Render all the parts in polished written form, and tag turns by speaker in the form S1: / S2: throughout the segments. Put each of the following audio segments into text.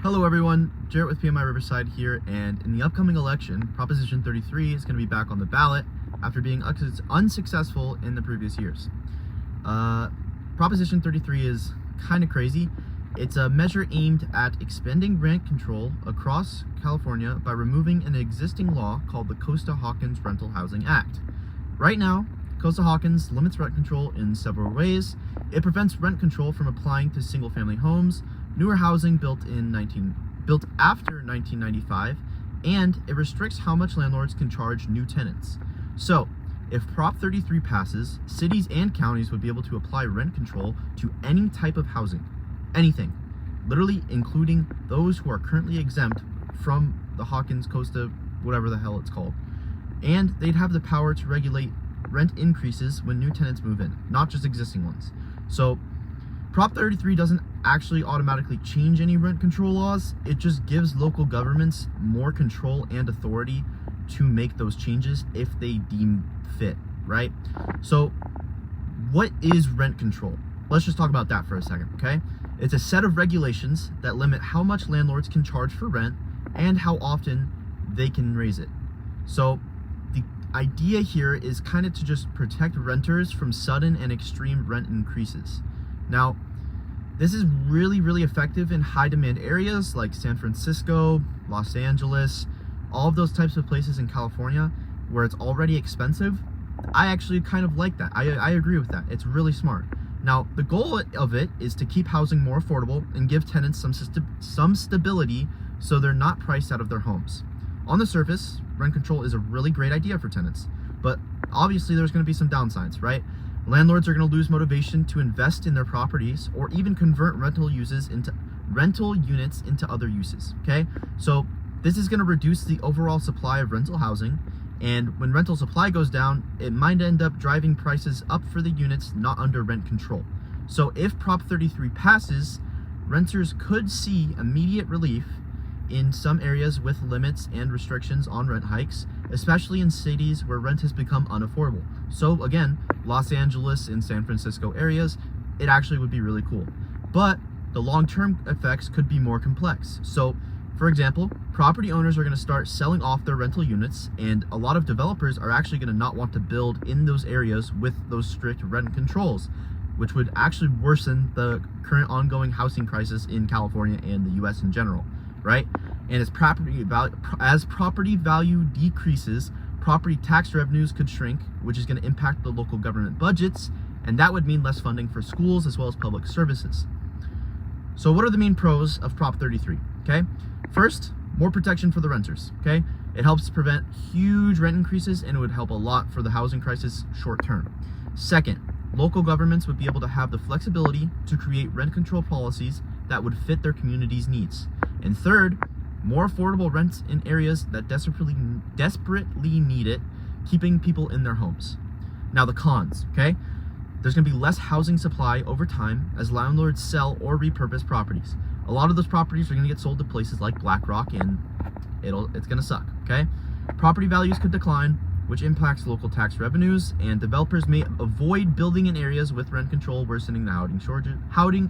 S1: Hello everyone, Jarrett with PMI Riverside here, and in the upcoming election, Proposition 33 is going to be back on the ballot after being unsuccessful in the previous years. Proposition 33 is kind of crazy. It's a measure aimed at expanding rent control across California by removing an existing law called the Costa-Hawkins Rental Housing Act. Right now, Costa-Hawkins limits rent control in several ways. It prevents rent control from applying to single-family homes, newer housing built after 1995, and it restricts how much landlords can charge new tenants. So, if Prop 33 passes, cities and counties would be able to apply rent control to any type of housing. Anything. Literally including those who are currently exempt from the Hawkins Costa, whatever the hell it's called. And they'd have the power to regulate rent increases when new tenants move in, not just existing ones. So, Prop 33 doesn't actually automatically change any rent control laws. It just gives local governments more control and authority to make those changes if they deem fit, right? So what is rent control? Let's just talk about that for a second, okay? It's a set of regulations that limit how much landlords can charge for rent and how often they can raise it. So the idea here is kind of to just protect renters from sudden and extreme rent increases. Now, this is really effective in high demand areas like San Francisco, Los Angeles, all of those types of places in California where it's already expensive. I actually kind of like that. I agree with that. It's really smart. Now, the goal of it is to keep housing more affordable and give tenants some stability so they're not priced out of their homes. On the surface, rent control is a really great idea for tenants, but obviously there's going to be some downsides, right? Landlords are going to lose motivation to invest in their properties or even convert rental units into other uses, okay? So this is going to reduce the overall supply of rental housing, and when rental supply goes down, it might end up driving prices up for the units not under rent control. So if Prop 33 passes, renters could see immediate relief in some areas with limits and restrictions on rent hikes, especially in cities where rent has become unaffordable. So again, Los Angeles and San Francisco areas, it actually would be really cool. But the long-term effects could be more complex. So, for example, property owners are going to start selling off their rental units, and a lot of developers are actually going to not want to build in those areas with those strict rent controls, which would actually worsen the current ongoing housing crisis in California and the US in general, right? And as property value decreases, property tax revenues could shrink, which is going to impact the local government budgets, and that would mean less funding for schools as well as public services. So what are the main pros of Prop 33? Okay, first, more protection for the renters. Okay, it helps prevent huge rent increases, and it would help a lot for the housing crisis short term. Second, local governments would be able to have the flexibility to create rent control policies that would fit their community's needs. And third, more affordable rents in areas that desperately need it, keeping people in their homes. Now the cons, okay? There's going to be less housing supply over time as landlords sell or repurpose properties. A lot of those properties are going to get sold to places like BlackRock, and it's going to suck, okay? Property values could decline, which impacts local tax revenues, and developers may avoid building in areas with rent control, worsening the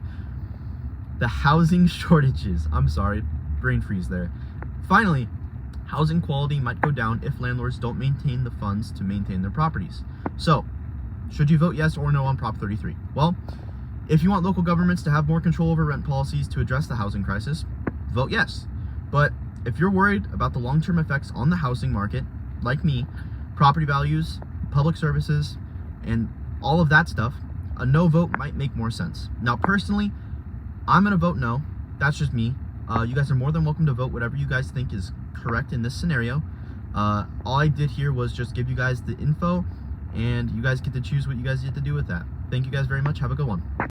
S1: housing shortages. I'm sorry, brain freeze there. Finally, housing quality might go down if landlords don't maintain the funds to maintain their properties. So, should you vote yes or no on Prop 33? Well, if you want local governments to have more control over rent policies to address the housing crisis, vote yes. But if you're worried about the long-term effects on the housing market, like me, property values, public services, and all of that stuff, a no vote might make more sense. Now, personally, I'm going to vote no. That's just me. You guys are more than welcome to vote whatever you guys think is correct in this scenario. All I did here was just give you guys the info, and you guys get to choose what you guys get to do with that. Thank you guys very much. Have a good one.